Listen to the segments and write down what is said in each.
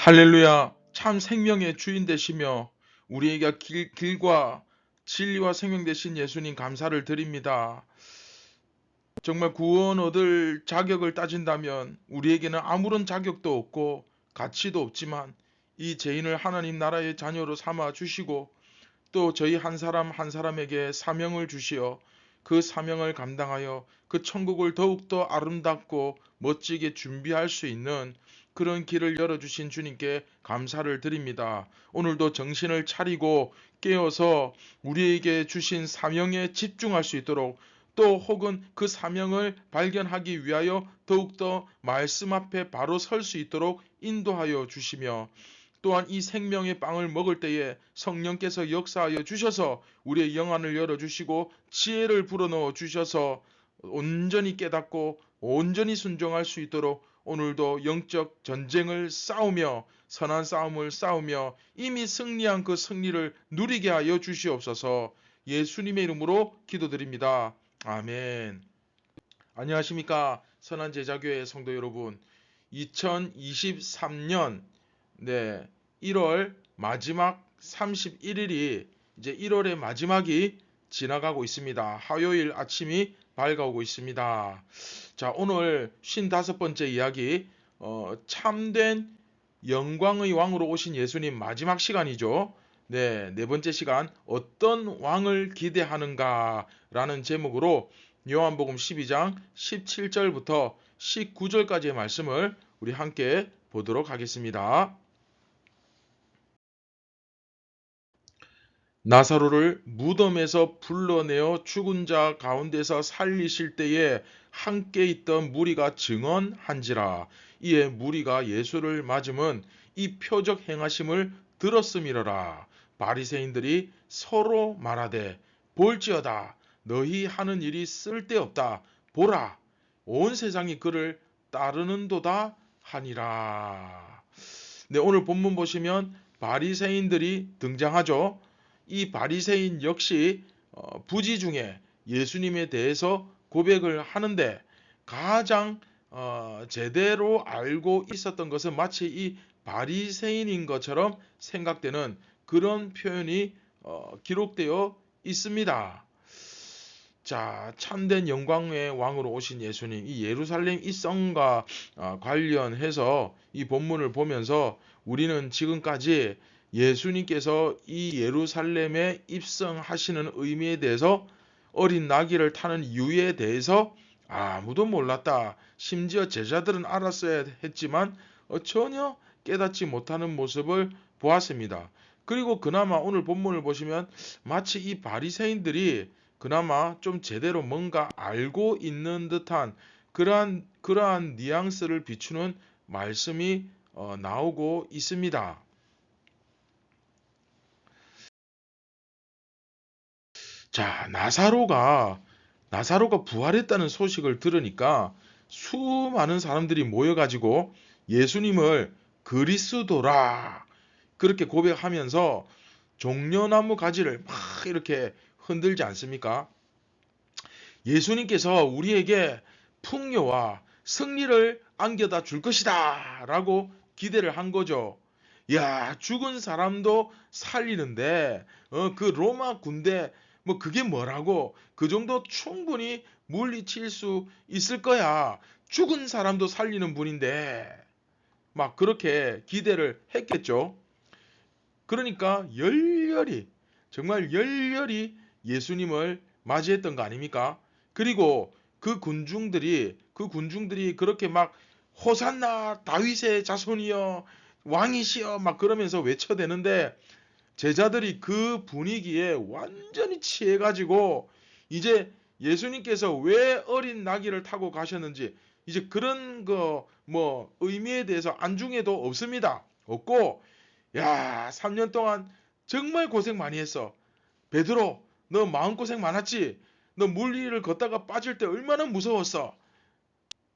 할렐루야, 참 생명의 주인 되시며 우리에게 길과 진리와 생명 되신 예수님 감사를 드립니다. 정말 구원 얻을 자격을 따진다면 우리에게는 아무런 자격도 없고 가치도 없지만 이 죄인을 하나님 나라의 자녀로 삼아 주시고 또 저희 한 사람 한 사람에게 사명을 주시어 그 사명을 감당하여 그 천국을 더욱더 아름답고 멋지게 준비할 수 있는 그런 길을 열어주신 주님께 감사를 드립니다. 오늘도 정신을 차리고 깨어서 우리에게 주신 사명에 집중할 수 있도록 또 혹은 그 사명을 발견하기 위하여 더욱더 말씀 앞에 바로 설 수 있도록 인도하여 주시며 또한 이 생명의 빵을 먹을 때에 성령께서 역사하여 주셔서 우리의 영안을 열어주시고 지혜를 불어넣어 주셔서 온전히 깨닫고 온전히 순종할 수 있도록 오늘도 영적 전쟁을 싸우며 선한 싸움을 싸우며 이미 승리한 그 승리를 누리게 하여 주시옵소서. 예수님의 이름으로 기도드립니다. 아멘. 안녕하십니까 선한 제자교회 성도 여러분. 2023년 1월 마지막 31일이 이제 1월의 마지막이 지나가고 있습니다. 화요일 아침이 밝아오고 있습니다. 자, 오늘 55번째 이야기, 참된 영광의 왕으로 오신 예수님 마지막 시간이죠. 네 번째 시간, 어떤 왕을 기대하는가 라는 제목으로 요한복음 12장 17절부터 19절까지의 말씀을 우리 함께 보도록 하겠습니다. 나사로를 무덤에서 불러내어 죽은 자 가운데서 살리실 때에 함께 있던 무리가 증언한지라. 이에 무리가 예수를 맞음은 이 표적 행하심을 들었음이러라. 바리새인들이 서로 말하되 볼지어다, 너희 하는 일이 쓸데없다. 보라, 온 세상이 그를 따르는도다 하니라. 네, 오늘 본문 보시면 바리새인들이 등장하죠. 이 바리새인 역시 부지 중에 예수님에 대해서 고백을 하는데 가장 제대로 알고 있었던 것은 마치 이 바리새인인 것처럼 생각되는 그런 표현이 기록되어 있습니다. 자, 참된 영광의 왕으로 오신 예수님, 이 예루살렘 이 성과 관련해서 이 본문을 보면서 우리는 지금까지 예수님께서 이 예루살렘에 입성하시는 의미에 대해서 어린 나귀를 타는 이유에 대해서 아무도 몰랐다. 심지어 제자들은 알았어야 했지만 전혀 깨닫지 못하는 모습을 보았습니다. 그리고 그나마 오늘 본문을 보시면 마치 이 바리새인들이 그나마 좀 제대로 뭔가 알고 있는 듯한 그러한 뉘앙스를 비추는 말씀이 나오고 있습니다. 자, 나사로가 부활했다는 소식을 들으니까 수많은 사람들이 모여가지고 예수님을 그리스도라 그렇게 고백하면서 종려나무 가지를 막 이렇게 흔들지 않습니까? 예수님께서 우리에게 풍요와 승리를 안겨다 줄 것이다 라고 기대를 한 거죠. 야, 죽은 사람도 살리는데 그 로마 군대 뭐 그게 뭐라고, 그 정도 충분히 물리칠 수 있을 거야. 죽은 사람도 살리는 분인데 막 그렇게 기대를 했겠죠. 그러니까 정말 열렬히 예수님을 맞이했던 거 아닙니까? 그리고 그 군중들이 그렇게 막 호산나 다윗의 자손이여 왕이시여 막 그러면서 외쳐대는데 제자들이 그 분위기에 완전히 취해가지고 이제 예수님께서 왜 어린 나귀를 타고 가셨는지 이제 그런 거 뭐 의미에 대해서 안중에도 없습니다. 없고, 야, 3년 동안 정말 고생 많이 했어. 베드로, 너 마음고생 많았지? 너 물리를 걷다가 빠질 때 얼마나 무서웠어?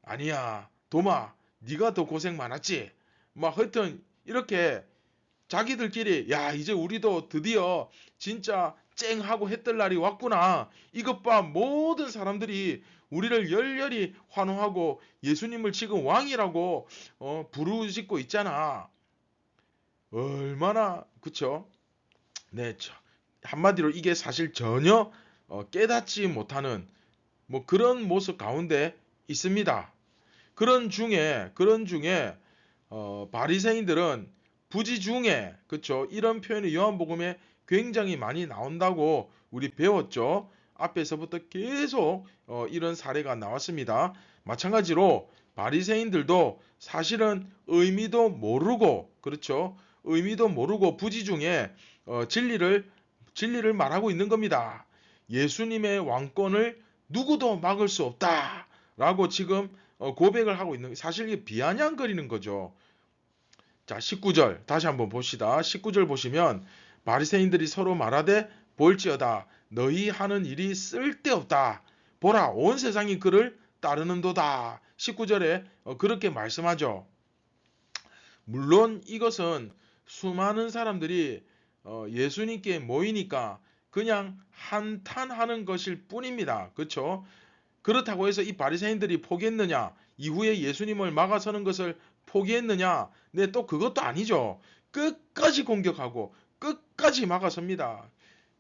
아니야, 도마, 네가 더 고생 많았지? 막 하여튼 이렇게 자기들끼리 야, 이제 우리도 드디어 진짜 쨍하고 했던 날이 왔구나. 이것 봐, 모든 사람들이 우리를 열렬히 환호하고 예수님을 지금 왕이라고 부르짖고 있잖아. 얼마나 그쵸? 네, 한마디로 이게 사실 전혀 깨닫지 못하는 뭐 그런 모습 가운데 있습니다. 그런 중에 바리새인들은 부지 중에 그쵸? 이런 표현이 요한복음에 굉장히 많이 나온다고 우리 배웠죠. 앞에서부터 계속 이런 사례가 나왔습니다. 마찬가지로 바리새인들도 사실은 의미도 모르고 그렇죠? 의미도 모르고 부지 중에 진리를 말하고 있는 겁니다. 예수님의 왕권을 누구도 막을 수 없다라고 지금 고백을 하고 있는 사실 이게 비아냥거리는 거죠. 자, 19절 다시 한번 봅시다. 19절 보시면 바리새인들이 서로 말하되 볼지어다 너희 하는 일이 쓸데없다. 보라 온 세상이 그를 따르는도다. 19절에 그렇게 말씀하죠. 물론 이것은 수많은 사람들이 예수님께 모이니까 그냥 한탄하는 것일 뿐입니다. 그렇죠? 그렇다고 해서 이 바리새인들이 포기했느냐? 이후에 예수님을 막아서는 것을 포기했느냐? 네, 또 그것도 아니죠. 끝까지 공격하고 끝까지 막아섭니다.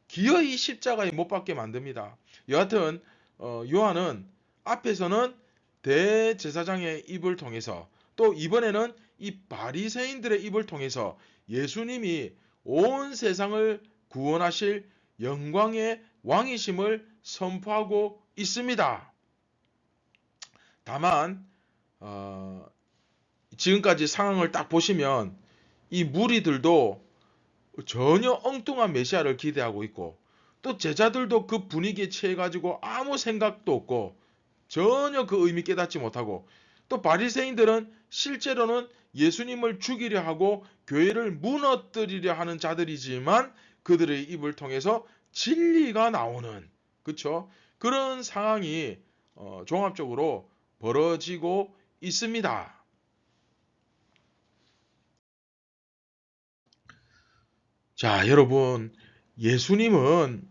기어이 십자가에 못 박게 만듭니다. 여하튼 요한은 앞에서는 대제사장의 입을 통해서 또 이번에는 이 바리새인들의 입을 통해서 예수님이 온 세상을 구원하실 영광의 왕이심을 선포하고 있습니다. 다만 지금까지 상황을 딱 보시면 이 무리들도 전혀 엉뚱한 메시아를 기대하고 있고 또 제자들도 그 분위기에 취해가지고 아무 생각도 없고 전혀 그 의미 깨닫지 못하고 또 바리새인들은 실제로는 예수님을 죽이려 하고 교회를 무너뜨리려 하는 자들이지만 그들의 입을 통해서 진리가 나오는 그쵸? 그런 상황이 종합적으로 벌어지고 있습니다. 자, 여러분, 예수님은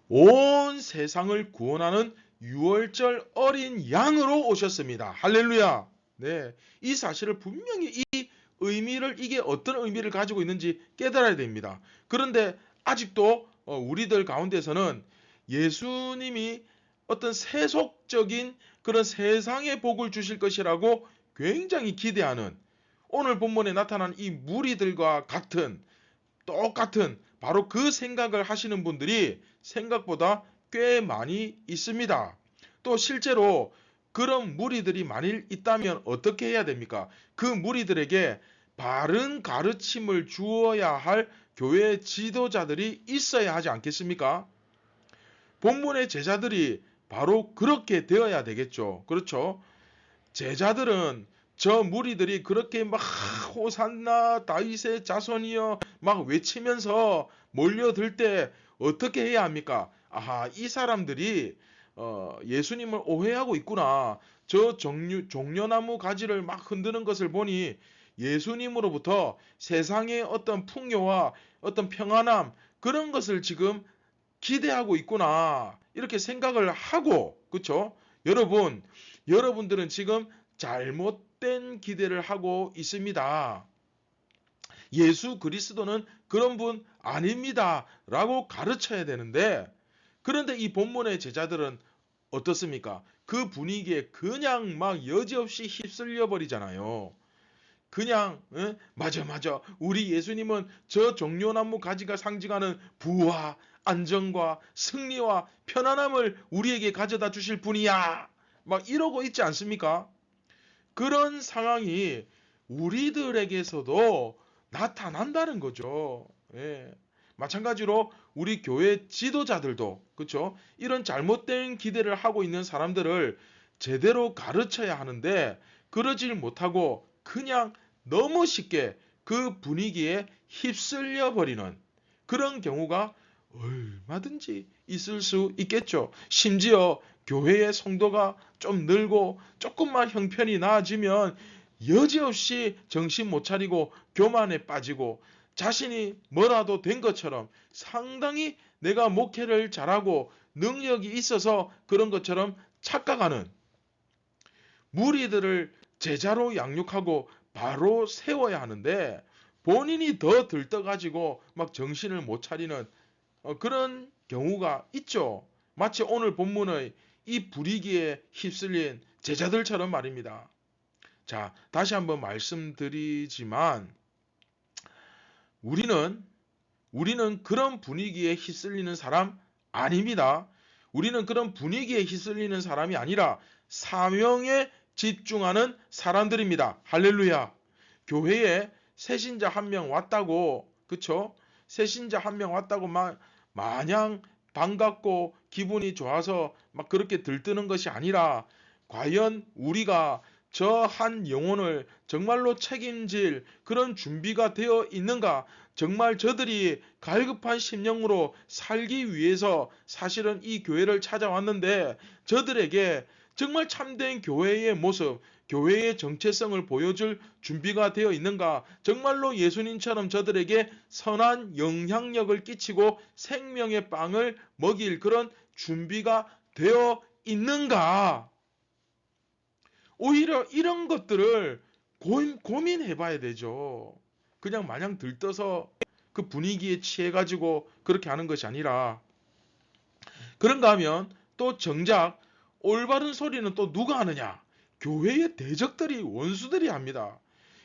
온 세상을 구원하는 유월절 어린 양으로 오셨습니다. 할렐루야. 네. 이 사실을 분명히 이 의미를 이게 어떤 의미를 가지고 있는지 깨달아야 됩니다. 그런데 아직도 우리들 가운데서는 예수님이 어떤 세속적인 그런 세상의 복을 주실 것이라고 굉장히 기대하는 오늘 본문에 나타난 이 무리들과 똑같은 바로 그 생각을 하시는 분들이 생각보다 꽤 많이 있습니다. 또 실제로 그런 무리들이 만일 있다면 어떻게 해야 됩니까? 그 무리들에게 바른 가르침을 주어야 할 교회 지도자들이 있어야 하지 않겠습니까? 본문의 제자들이 바로 그렇게 되어야 되겠죠. 그렇죠? 제자들은 저 무리들이 그렇게 막 호산나 다윗의 자손이여 막 외치면서 몰려들 때 어떻게 해야 합니까? 아하, 이 사람들이 예수님을 오해하고 있구나. 저 종려나무 가지를 막 흔드는 것을 보니 예수님으로부터 세상의 어떤 풍요와 어떤 평안함 그런 것을 지금 기대하고 있구나. 이렇게 생각을 하고, 그쵸? 여러분들은 지금 잘못된 기대를 하고 있습니다. 예수 그리스도는 그런 분 아닙니다. 라고 가르쳐야 되는데, 그런데 이 본문의 제자들은 어떻습니까? 그 분위기에 그냥 막 여지없이 휩쓸려 버리잖아요. 그냥 맞아 우리 예수님은 저 종려나무 가지가 상징하는 부와 안정과 승리와 편안함을 우리에게 가져다 주실 분이야 막 이러고 있지 않습니까? 그런 상황이 우리들에게서도 나타난다는 거죠. 예. 마찬가지로 우리 교회 지도자들도 그렇죠? 이런 잘못된 기대를 하고 있는 사람들을 제대로 가르쳐야 하는데 그러질 못하고 그냥 너무 쉽게 그 분위기에 휩쓸려 버리는 그런 경우가 얼마든지 있을 수 있겠죠. 심지어 교회의 성도가 좀 늘고 조금만 형편이 나아지면 여지없이 정신 못 차리고 교만에 빠지고 자신이 뭐라도 된 것처럼 상당히 내가 목회를 잘하고 능력이 있어서 그런 것처럼 착각하는 무리들을 제자로 양육하고 바로 세워야 하는데 본인이 더 들떠가지고 막 정신을 못 차리는 그런 경우가 있죠. 마치 오늘 본문의 이 불이기에 휩쓸린 제자들처럼 말입니다. 자, 다시 한번 말씀드리지만 우리는 그런 분위기에 휩쓸리는 사람 아닙니다. 우리는 그런 분위기에 휩쓸리는 사람이 아니라 사명에 집중하는 사람들입니다. 할렐루야. 교회에 새신자 한 명 왔다고, 그쵸? 새신자 한 명 왔다고 마냥 반갑고 기분이 좋아서 막 그렇게 들뜨는 것이 아니라 과연 우리가 저 한 영혼을 정말로 책임질 그런 준비가 되어 있는가? 정말 저들이 갈급한 심령으로 살기 위해서 사실은 이 교회를 찾아왔는데 저들에게 정말 참된 교회의 모습, 교회의 정체성을 보여줄 준비가 되어 있는가? 정말로 예수님처럼 저들에게 선한 영향력을 끼치고 생명의 빵을 먹일 그런 준비가 되어 있는가? 오히려 이런 것들을 고민해 봐야 되죠. 그냥 마냥 들떠서 그 분위기에 취해가지고 그렇게 하는 것이 아니라, 그런가 하면 또 정작 올바른 소리는 또 누가 하느냐? 교회의 대적들이, 원수들이 합니다.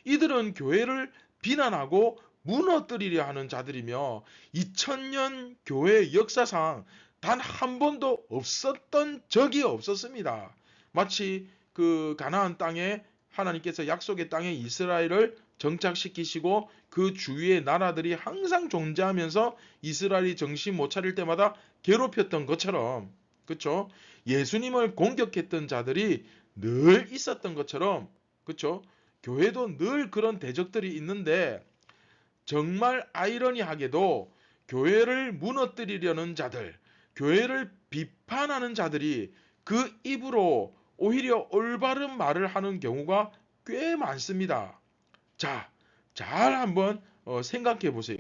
이들은 교회를 비난하고 무너뜨리려 하는 자들이며 2000년 교회 역사상 단 한 번도 없었던 적이 없었습니다. 마치 그 가나안 땅에 하나님께서 약속의 땅에 이스라엘을 정착시키시고 그 주위의 나라들이 항상 존재하면서 이스라엘이 정신 못 차릴 때마다 괴롭혔던 것처럼, 그쵸? 예수님을 공격했던 자들이 늘 있었던 것처럼, 그쵸? 교회도 늘 그런 대적들이 있는데 정말 아이러니하게도 교회를 무너뜨리려는 자들, 교회를 비판하는 자들이 그 입으로 오히려 올바른 말을 하는 경우가 꽤 많습니다. 자, 잘 한번 생각해 보세요.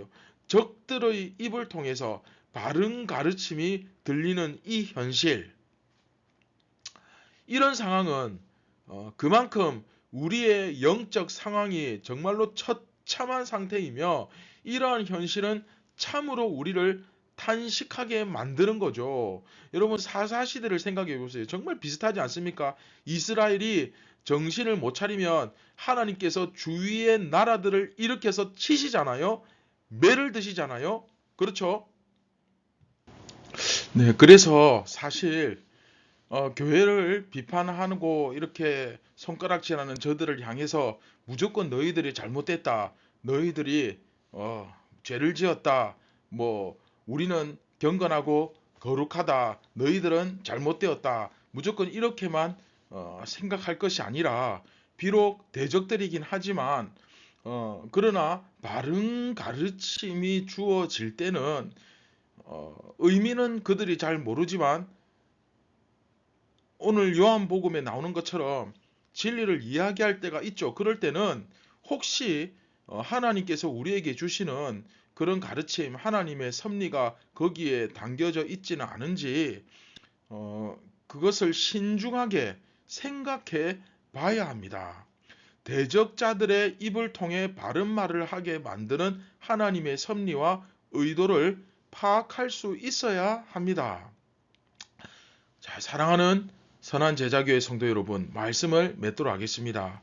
적들의 입을 통해서 바른 가르침이 들리는 이 현실, 이런 상황은 그만큼 우리의 영적 상황이 정말로 처참한 상태이며 이러한 현실은 참으로 우리를 탄식하게 만드는 거죠. 여러분 사사시대를 생각해 보세요. 정말 비슷하지 않습니까? 이스라엘이 정신을 못 차리면 하나님께서 주위의 나라들을 일으켜서 치시잖아요. 매를 드시잖아요. 그렇죠? 네, 그래서 사실 교회를 비판하고 이렇게 손가락질하는 저들을 향해서 무조건 너희들이 잘못됐다, 너희들이 죄를 지었다, 뭐 우리는 경건하고 거룩하다, 너희들은 잘못되었다, 무조건 이렇게만 생각할 것이 아니라 비록 대적들이긴 하지만 그러나 바른 가르침이 주어질 때는 의미는 그들이 잘 모르지만 오늘 요한복음에 나오는 것처럼 진리를 이야기할 때가 있죠. 그럴 때는 혹시 하나님께서 우리에게 주시는 그런 가르침, 하나님의 섭리가 거기에 담겨져 있지는 않은지 그것을 신중하게 생각해 봐야 합니다. 대적자들의 입을 통해 바른 말을 하게 만드는 하나님의 섭리와 의도를 파악할 수 있어야 합니다. 자, 사랑하는 선한 제자교회 성도 여러분, 말씀을 맺도록 하겠습니다.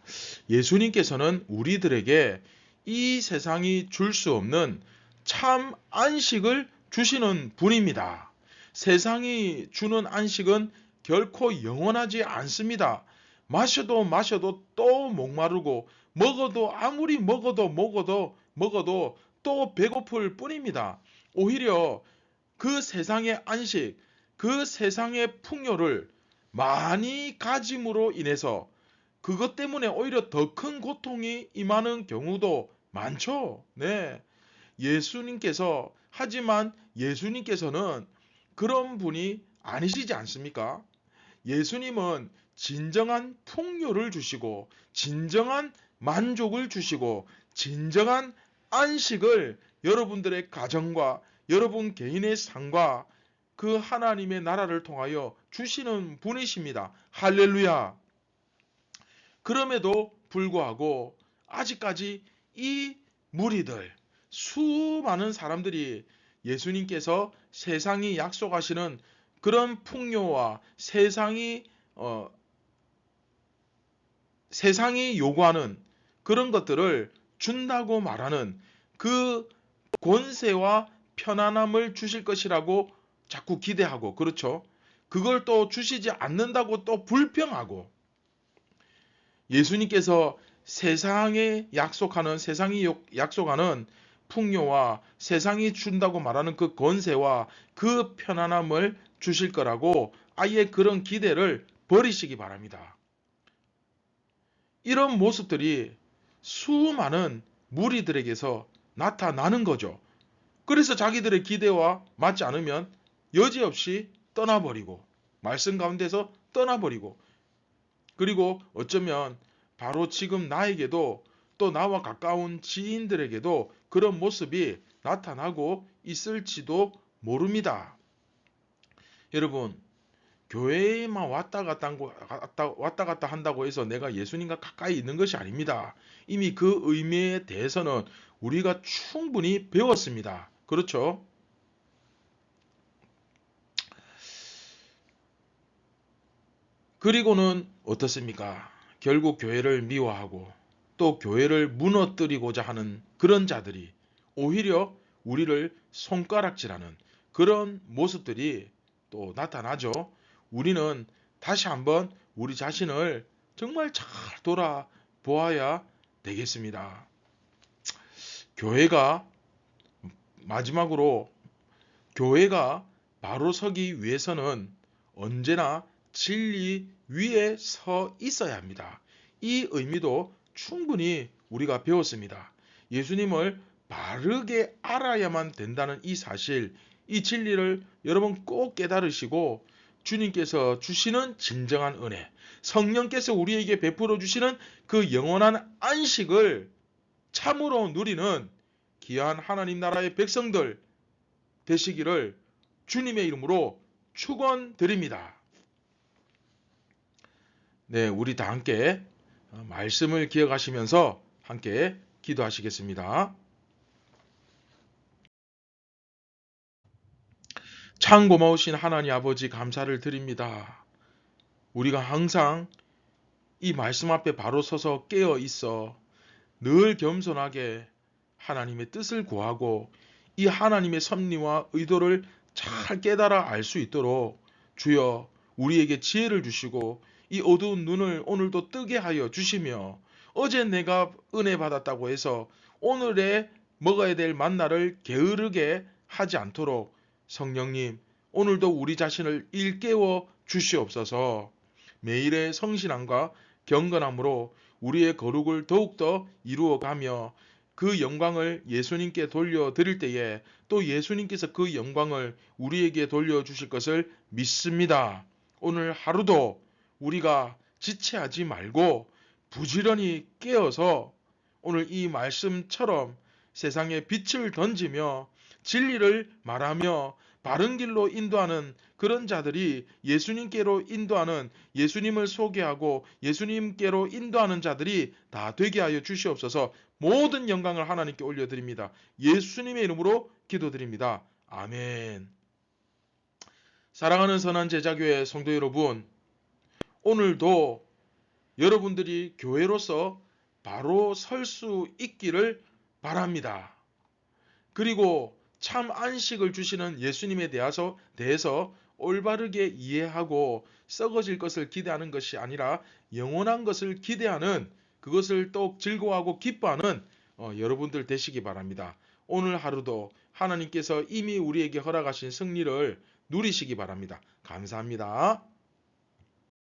예수님께서는 우리들에게 이 세상이 줄 수 없는 참 안식을 주시는 분입니다. 세상이 주는 안식은 결코 영원하지 않습니다. 마셔도 마셔도 또 목마르고 먹어도 아무리 먹어도 또 배고플 뿐입니다. 오히려 그 세상의 안식, 그 세상의 풍요를 많이 가짐으로 인해서 그것 때문에 오히려 더 큰 고통이 임하는 경우도 많죠. 네. 하지만 예수님께서는 그런 분이 아니시지 않습니까? 예수님은 진정한 풍요를 주시고, 진정한 만족을 주시고, 진정한 안식을 여러분들의 가정과 여러분 개인의 삶과 그 하나님의 나라를 통하여 주시는 분이십니다. 할렐루야. 그럼에도 불구하고 아직까지 이 무리들, 수많은 사람들이 예수님께서 세상이 약속하시는 그런 풍요와 세상이 요구하는 그런 것들을 준다고 말하는 그 권세와 편안함을 주실 것이라고 자꾸 기대하고, 그렇죠? 그걸 또 주시지 않는다고 또 불평하고, 예수님께서 세상이 약속하는 풍요와 세상이 준다고 말하는 그 권세와 그 편안함을 주실 거라고 아예 그런 기대를 버리시기 바랍니다. 이런 모습들이 수많은 무리들에게서 나타나는 거죠. 그래서 자기들의 기대와 맞지 않으면 여지없이 떠나버리고, 말씀 가운데서 떠나버리고, 그리고 어쩌면 바로 지금 나에게도 또 나와 가까운 지인들에게도 그런 모습이 나타나고 있을지도 모릅니다. 여러분, 교회에만 왔다 갔다 한다고 해서 내가 예수님과 가까이 있는 것이 아닙니다. 이미 그 의미에 대해서는 우리가 충분히 배웠습니다. 그렇죠? 그리고는 어떻습니까? 결국 교회를 미워하고 또 교회를 무너뜨리고자 하는 그런 자들이 오히려 우리를 손가락질하는 그런 모습들이 또 나타나죠. 우리는 다시 한번 우리 자신을 정말 잘 돌아보아야 되겠습니다. 마지막으로 교회가 바로 서기 위해서는 언제나 진리 위에 서 있어야 합니다. 이 의미도 충분히 우리가 배웠습니다. 예수님을 바르게 알아야만 된다는 이 사실, 이 진리를 여러분 꼭 깨달으시고 주님께서 주시는 진정한 은혜, 성령께서 우리에게 베풀어 주시는 그 영원한 안식을 참으로 누리는 귀한 하나님 나라의 백성들 되시기를 주님의 이름으로 축원드립니다. 네, 우리 다 함께 말씀을 기억하시면서 함께 기도하시겠습니다. 참 고마우신 하나님 아버지 감사를 드립니다. 우리가 항상 이 말씀 앞에 바로 서서 깨어 있어 늘 겸손하게 하나님의 뜻을 구하고 이 하나님의 섭리와 의도를 잘 깨달아 알 수 있도록 주여 우리에게 지혜를 주시고 이 어두운 눈을 오늘도 뜨게 하여 주시며, 어제 내가 은혜 받았다고 해서 오늘의 먹어야 될 만나를 게으르게 하지 않도록 성령님 오늘도 우리 자신을 일깨워 주시옵소서. 매일의 성실함과 경건함으로 우리의 거룩을 더욱더 이루어가며 그 영광을 예수님께 돌려드릴 때에 또 예수님께서 그 영광을 우리에게 돌려주실 것을 믿습니다. 오늘 하루도 우리가 지체하지 말고 부지런히 깨어서 오늘 이 말씀처럼 세상에 빛을 던지며 진리를 말하며 바른 길로 인도하는 그런 자들이 예수님께로 인도하는, 예수님을 소개하고 예수님께로 인도하는 자들이 다 되게 하여 주시옵소서. 모든 영광을 하나님께 올려드립니다. 예수님의 이름으로 기도드립니다. 아멘. 사랑하는 선한 제자교회 성도 여러분, 오늘도 여러분들이 교회로서 바로 설 수 있기를 바랍니다. 그리고 참 안식을 주시는 예수님에 대해서 올바르게 이해하고 썩어질 것을 기대하는 것이 아니라 영원한 것을 기대하는, 그것을 또 즐거워하고 기뻐하는 여러분들 되시기 바랍니다. 오늘 하루도 하나님께서 이미 우리에게 허락하신 승리를 누리시기 바랍니다. 감사합니다.